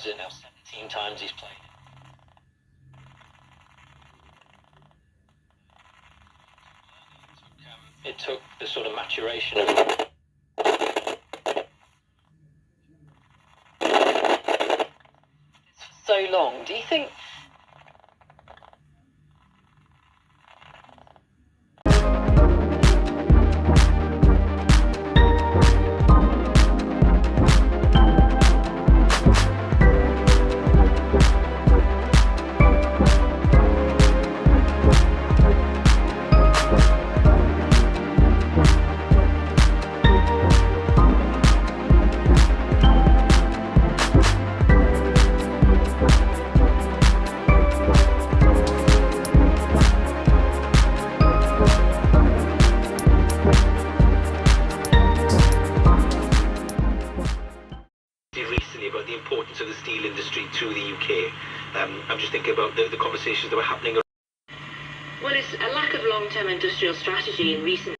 Is it now 17 times he's played? It took the sort of maturation of it's so long. Do you think about the importance of the steel industry to the UK? I'm just thinking about the conversations that were happening. Well, it's a lack of long-term industrial strategy in recent